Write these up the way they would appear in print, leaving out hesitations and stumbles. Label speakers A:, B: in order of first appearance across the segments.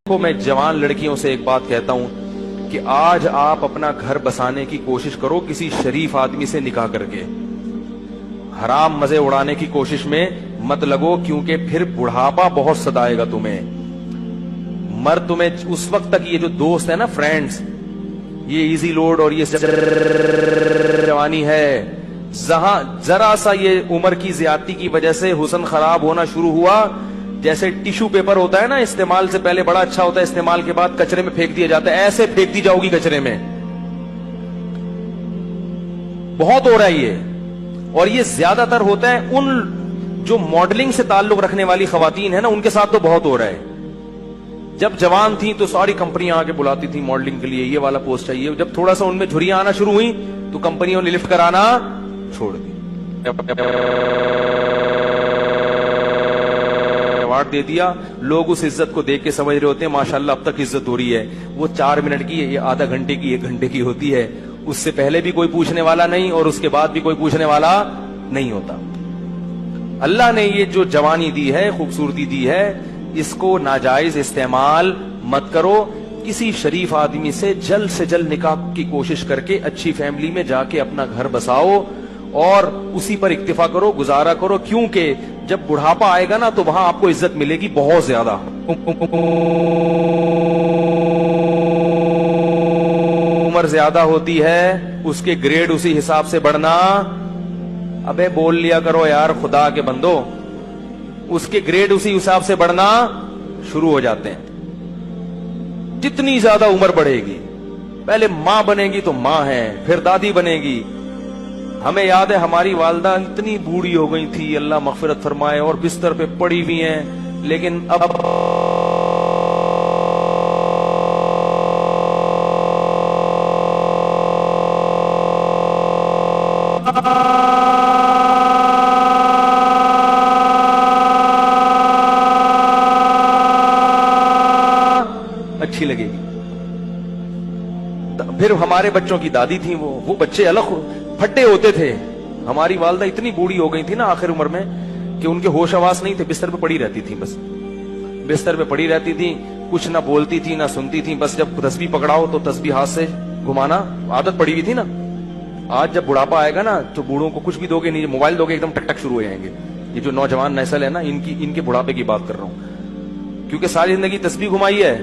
A: کو میں جوان لڑکیوں سے ایک بات کہتا ہوں کہ آج آپ اپنا گھر بسانے کی کوشش کرو کسی شریف آدمی سے نکاح کر کے. حرام مزے اڑانے کی کوشش میں مت لگو, کیونکہ پھر بڑھاپا بہت ستائے گا تمہیں. مرد تمہیں اس وقت تک, یہ جو دوست ہے نا, فرینڈز, یہ ایزی لوڈ اور یہ جوانی ہے, جہاں ذرا سا یہ عمر کی زیادتی کی وجہ سے حسن خراب ہونا شروع ہوا, جیسے ٹیشو پیپر ہوتا ہے نا, استعمال سے پہلے بڑا اچھا ہوتا ہے, استعمال کے بعد کچرے میں پھینک دیا جاتا ہے, ایسے پھینکتی جاؤ گی کچرے میں. بہت ہو رہا ہے یہ, اور یہ زیادہ تر ہوتا ہے ان جو ماڈلنگ سے تعلق رکھنے والی خواتین ہیں نا, ان کے ساتھ تو بہت ہو رہا ہے. جب جوان تھیں تو ساری کمپنیاں آ کے بلاتی تھیں ماڈلنگ کے لیے, یہ والا پوسٹ چاہیے. جب تھوڑا سا ان میں جھریاں آنا شروع ہوئی تو کمپنیوں نے لفٹ کرانا چھوڑ دی, ایوارڈ دے دیا. لوگ اس عزت کو دیکھ کے سمجھ رہے ہوتے ہیں ماشاءاللہ اب تک عزت ہو رہی ہے. وہ 4 منٹ کی, یہ آدھا گھنٹے کی, 1 گھنٹے کی ہوتی ہے. اس سے پہلے بھی کوئی پوچھنے والا نہیں اور اس کے بعد بھی کوئی پوچھنے والا نہیں ہوتا. اللہ نے یہ جو جوانی دی ہے, خوبصورتی دی ہے, اس کو ناجائز استعمال مت کرو. کسی شریف آدمی سے جلد نکاح کی کوشش کر کے اچھی فیملی میں جا کے اپنا گھر بساؤ اور اسی پر اکتفا کرو, گزارا کرو, کیونکہ جب بڑھاپا آئے گا نا تو وہاں آپ کو عزت ملے گی بہت زیادہ. عمر زیادہ ہوتی ہے, اس کے گریڈ اسی حساب سے بڑھنا. ابے بول لیا کرو یار خدا کے بندو, اس کے گریڈ اسی حساب سے بڑھنا شروع ہو جاتے ہیں. جتنی زیادہ عمر بڑھے گی, پہلے ماں بنے گی تو ماں ہے, پھر دادی بنے گی. ہمیں یاد ہے ہماری والدہ اتنی بوڑھی ہو گئی تھی, اللہ مغفرت فرمائے, اور بستر پہ پڑی ہوئی ہیں, لیکن اب اچھی لگے گی. پھر ہمارے بچوں کی دادی تھی, وہ بچے الگ پھٹے ہوتے تھے. ہماری والدہ اتنی بوڑھی ہو گئی تھی نا آخر عمر میں کہ ان کے ہوش آواز نہیں تھے, بستر پہ پڑی رہتی تھی, بس بستر پہ پڑی رہتی تھی, کچھ نہ بولتی تھی نہ سنتی تھی. بس جب تسبیح پکڑاؤ تو تسبیح ہاتھ سے گھمانا عادت پڑی ہوئی تھی نا. آج جب بڑھاپا آئے گا نا تو بوڑھوں کو کچھ بھی دو گے نہیں, موبائل دو گے ایک دم ٹک ٹک شروع ہو جائیں گے. یہ جو نوجوان نسل ہے نا, ان کے بڑھاپے کی بات کر رہا ہوں, کیونکہ ساری زندگی تسبیح گھمائی ہے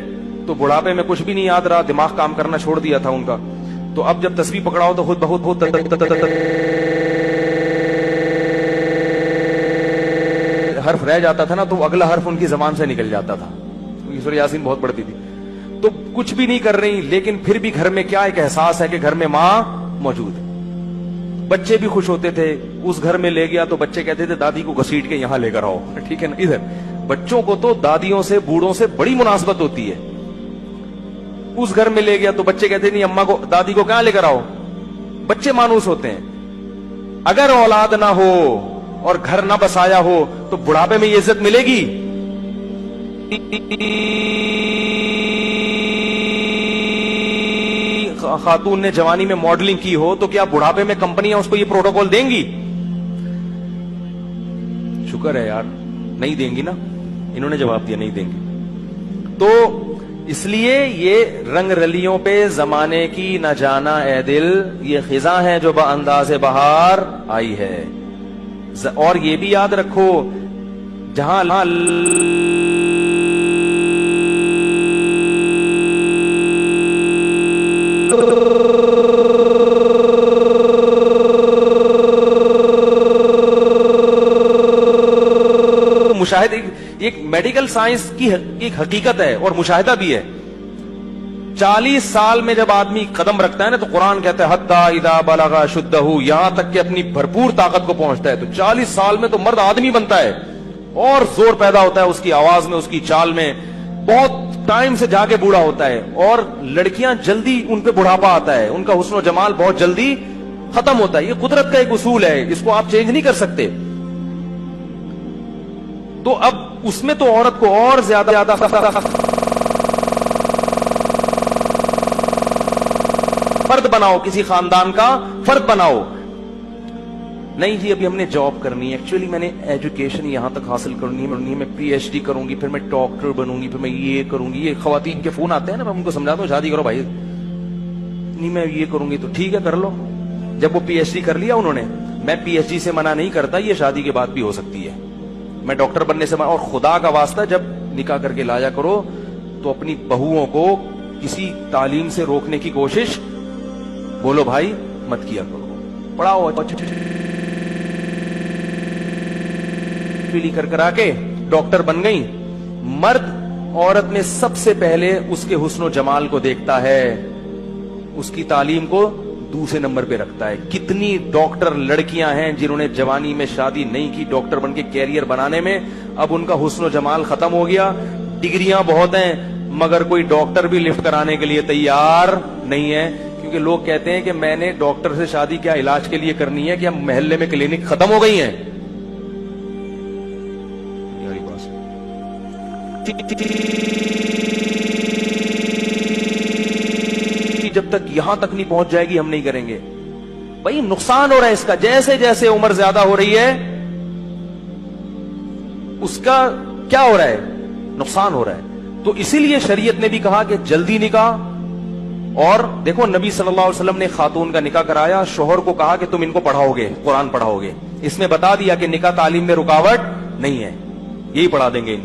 A: تو بڑھاپے میں کچھ بھی نہیں یاد رہا, دماغ کام کرنا چھوڑ دیا تھا ان کا. تو اب جب تسبیح پکڑاؤ تو خود بہت حرف رہ جاتا تھا نا, تو اگلا حرف ان کی زبان سے نکل جاتا تھا. سورہ یاسین بہت پڑھتی تھی. تو کچھ بھی نہیں کر رہی, لیکن پھر بھی گھر میں کیا ایک احساس ہے کہ گھر میں ماں موجود ہے. بچے بھی خوش ہوتے تھے. اس گھر میں لے گیا تو بچے کہتے تھے دادی کو گھسیٹ کے یہاں لے کر آؤ, ٹھیک ہے نا. ادھر بچوں کو تو دادیوں سے, بوڑھوں سے بڑی مناسبت ہوتی ہے. اس گھر میں لے گیا تو بچے کہتے نہیں اماں کو, دادی کو کہاں لے کر آؤ. بچے مانوس ہوتے ہیں. اگر اولاد نہ ہو اور گھر نہ بسایا ہو تو بڑھاپے میں یہ عزت ملے گی. خاتون نے جوانی میں ماڈلنگ کی ہو تو کیا بڑھاپے میں کمپنیاں اس کو یہ پروٹوکول دیں گی؟ شکر ہے یار نہیں دیں گی نا, انہوں نے جواب دیا نہیں دیں گی. تو اس لیے یہ رنگ رلیوں پہ زمانے کی نہ جانا اے دل, یہ خزاں ہے جو بانداز بہار آئی ہے. اور یہ بھی یاد رکھو جہاں مشاہدے, ایک میڈیکل سائنس کی ایک حقیقت ہے اور مشاہدہ بھی ہے. 40 سال میں جب آدمی قدم رکھتا ہے نا تو قرآن کہتا ہے حتی اذا بلغ شدہ, یہاں تک کہ اپنی بھرپور طاقت کو پہنچتا ہے. تو 40 سال میں تو مرد آدمی بنتا ہے اور زور پیدا ہوتا ہے اس کی آواز میں, اس کی چال میں. بہت ٹائم سے جا کے بوڑھا ہوتا ہے. اور لڑکیاں جلدی ان پہ بڑھاپا آتا ہے, ان کا حسن و جمال بہت جلدی ختم ہوتا ہے. یہ قدرت کا ایک اصول ہے, اس کو آپ چینج نہیں کر سکتے. تو اب اس میں تو عورت کو اور زیادہ فرد بناؤ, کسی خاندان کا فرد بناؤ. نہیں جی ابھی ہم نے جاب کرنی ہے, ایکچولی میں نے ایجوکیشن یہاں تک حاصل کرنی ہے, میں پی ایچ ڈی کروں گی, پھر میں ڈاکٹر بنوں گی, پھر میں یہ کروں گی. یہ خواتین کے فون آتے ہیں نا, میں ان کو سمجھاتا ہوں شادی کرو بھائی, نہیں میں یہ کروں گی, تو ٹھیک ہے کر لو. جب وہ پی ایچ ڈی کر لیا انہوں نے, میں پی ایچ ڈی سے منع نہیں کرتا, یہ شادی کے بعد بھی ہو سکتی ہے, میں ڈاکٹر بننے سے منع. اور خدا کا واسطہ جب نکاح کر کے لایا کرو تو اپنی بہوؤں کو کسی تعلیم سے روکنے کی کوشش بولو بھائی مت کیا کرو. پڑھاؤ کر کرا کے ڈاکٹر بن گئی. مرد عورت میں سب سے پہلے اس کے حسن و جمال کو دیکھتا ہے, اس کی تعلیم کو دوسرے نمبر پہ رکھتا ہے. کتنی ڈاکٹر لڑکیاں ہیں جنہوں نے جوانی میں شادی نہیں کی, ڈاکٹر بن کے کیریئر بنانے میں, اب ان کا حسن و جمال ختم ہو گیا. ڈگریاں بہت ہیں مگر کوئی ڈاکٹر بھی لفٹ کرانے کے لیے تیار نہیں ہے, کیونکہ لوگ کہتے ہیں کہ میں نے ڈاکٹر سے شادی کیا علاج کے لیے کرنی ہے, کیا محلے میں کلینک ختم ہو گئی ہیں. جب تک یہاں تک نہیں پہنچ جائے گی ہم نہیں کریں گے. بھائی نقصان ہو رہا ہے اس کا, جیسے جیسے عمر زیادہ ہو رہی ہے اس کا کیا ہو رہا ہے, نقصان ہو رہا ہے. تو اسی لیے شریعت نے بھی کہا کہ جلدی نکاح. اور دیکھو نبی صلی اللہ علیہ وسلم نے خاتون کا نکاح کرایا, شوہر کو کہا کہ تم ان کو پڑھاؤ گے, قرآن پڑھاؤ گے. اس میں بتا دیا کہ نکاح تعلیم میں رکاوٹ نہیں ہے, یہی پڑھا دیں گے.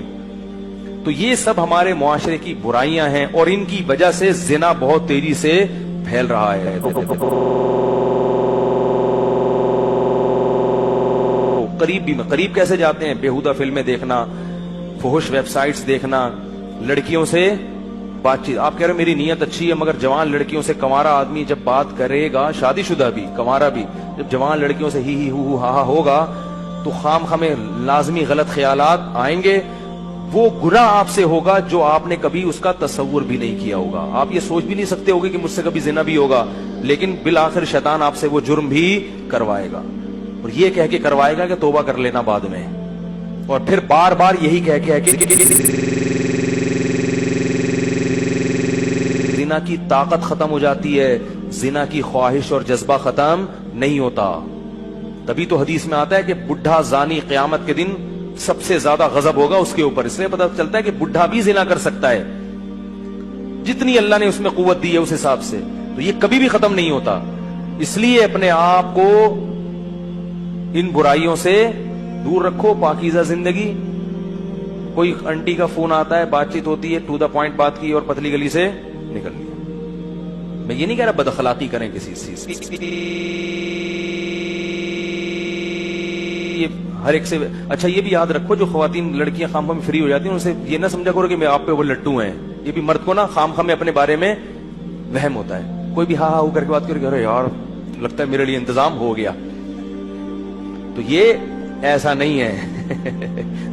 A: تو یہ سب ہمارے معاشرے کی برائیاں ہیں اور ان کی وجہ سے زنا بہت تیزی سے پھیل رہا ہے. قریب کیسے جاتے ہیں, بیہودہ فلمیں دیکھنا, فحش ویب سائٹس دیکھنا, لڑکیوں سے بات چیت. آپ کہہ رہے میری نیت اچھی ہے, مگر جوان لڑکیوں سے کنوارا آدمی جب بات کرے گا, شادی شدہ بھی کنوارا بھی, جب جوان لڑکیوں سے ہی ہو ہا ہوگا تو خام خامے لازمی غلط خیالات آئیں گے. وہ گناہ آپ سے ہوگا جو آپ نے کبھی اس کا تصور بھی نہیں کیا ہوگا. آپ یہ سوچ بھی نہیں سکتے ہوگے کہ مجھ سے کبھی زنا بھی ہوگا, لیکن بالآخر شیطان آپ سے وہ جرم بھی کروائے گا, اور یہ کہہ کے کروائے گا کہ توبہ کر لینا بعد میں, اور پھر بار بار یہی کہہ کے زنا کی طاقت ختم ہو جاتی ہے, زنا کی خواہش اور جذبہ ختم نہیں ہوتا. تبھی تو حدیث میں آتا ہے کہ بڈھا زانی قیامت کے دن سب سے زیادہ غضب ہوگا اس کے اوپر. اس سے پتہ چلتا ہے کہ بڈھا بھی زنا کر سکتا ہے, جتنی اللہ نے اس میں قوت دی ہے اس حساب سے. تو یہ کبھی بھی ختم نہیں ہوتا. اس لیے اپنے آپ کو ان برائیوں سے دور رکھو, پاکیزہ زندگی. کوئی انٹی کا فون آتا ہے, بات چیت ہوتی ہے, ٹو دا پوائنٹ بات کی اور پتلی گلی سے نکل لیا. میں یہ نہیں کہہ رہا بد اخلاقی کریں کسی چیز ہر ایک سے. اچھا یہ بھی یاد رکھو جو خواتین لڑکیاں خام خواہ میں فری ہو جاتی ہیں, ان سے یہ نہ سمجھا کرو کہ میں آپ پہ وہ لٹو ہیں. یہ بھی مرد کو نا خام خواہ میں اپنے بارے میں وہم ہوتا ہے. کوئی بھی ہاں کر کے بات کرے کہ یار لگتا ہے میرے لیے انتظام ہو گیا. تو یہ ایسا نہیں ہے.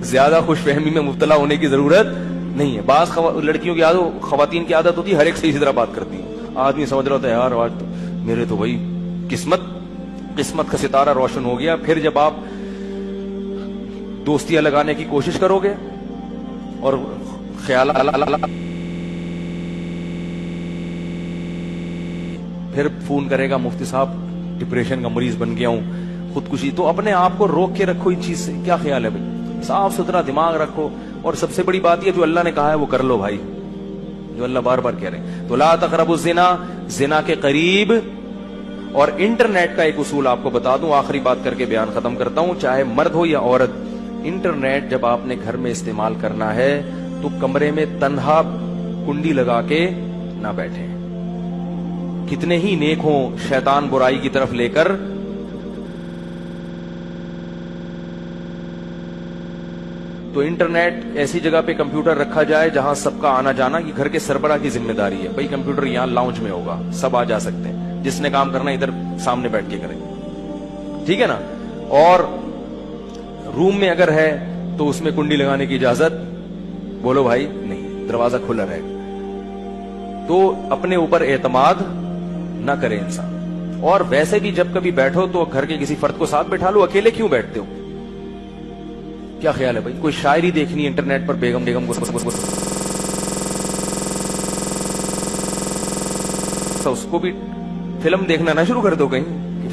A: زیادہ خوش فہمی میں مبتلا ہونے کی ضرورت نہیں ہے. بعض لڑکیوں کی عادت, خواتین کی عادت ہوتی ہے ہر ایک سے اسی طرح بات کرتی ہیں. آدمی سمجھ رہا ہوتا ہے یار آج تو میرے تو وہی قسمت کا ستارہ روشن ہو گیا. پھر جب آپ دوستیاں لگانے کی کوشش کرو گے اور خیال پھر فون کرے گا مفتی صاحب ڈپریشن کا مریض بن گیا ہوں, خودکشی. تو اپنے آپ کو روک کے رکھو ان چیز سے. کیا خیال ہے بھائی, صاف ستھرا دماغ رکھو. اور سب سے بڑی بات یہ جو اللہ نے کہا ہے وہ کر لو بھائی, جو اللہ بار بار کہہ رہے ہیں. تو لا تقربوا الزنا, زنا کے قریب. اور انٹرنیٹ کا ایک اصول آپ کو بتا دوں, آخری بات کر کے بیان ختم کرتا ہوں. چاہے مرد ہو یا عورت, انٹرنیٹ جب آپ نے گھر میں استعمال کرنا ہے تو کمرے میں تنہا کنڈی لگا کے نہ بیٹھیں. کتنے ہی نیک ہوں شیطان برائی کی طرف لے کر. تو انٹرنیٹ ایسی جگہ پہ کمپیوٹر رکھا جائے جہاں سب کا آنا جانا, یہ گھر کے سربراہ کی ذمہ داری ہے. بھائی کمپیوٹر یہاں لاؤنج میں ہوگا, سب آ جا سکتے ہیں, جس نے کام کرنا ادھر سامنے بیٹھ کے کریں, ٹھیک ہے نا. اور روم میں اگر ہے تو اس میں کنڈی لگانے کی اجازت بولو بھائی نہیں, دروازہ کھلا رہے. تو اپنے اوپر اعتماد نہ کرے انسان. اور ویسے بھی جب کبھی بیٹھو تو گھر کے کسی فرد کو ساتھ بیٹھا لو, اکیلے کیوں بیٹھتے ہو. کیا خیال ہے بھائی, کوئی شاعری دیکھنی ہے انٹرنیٹ پر بیگم کو تو اس کو بھی فلم دیکھنا نہ شروع کر دو کہیں کہ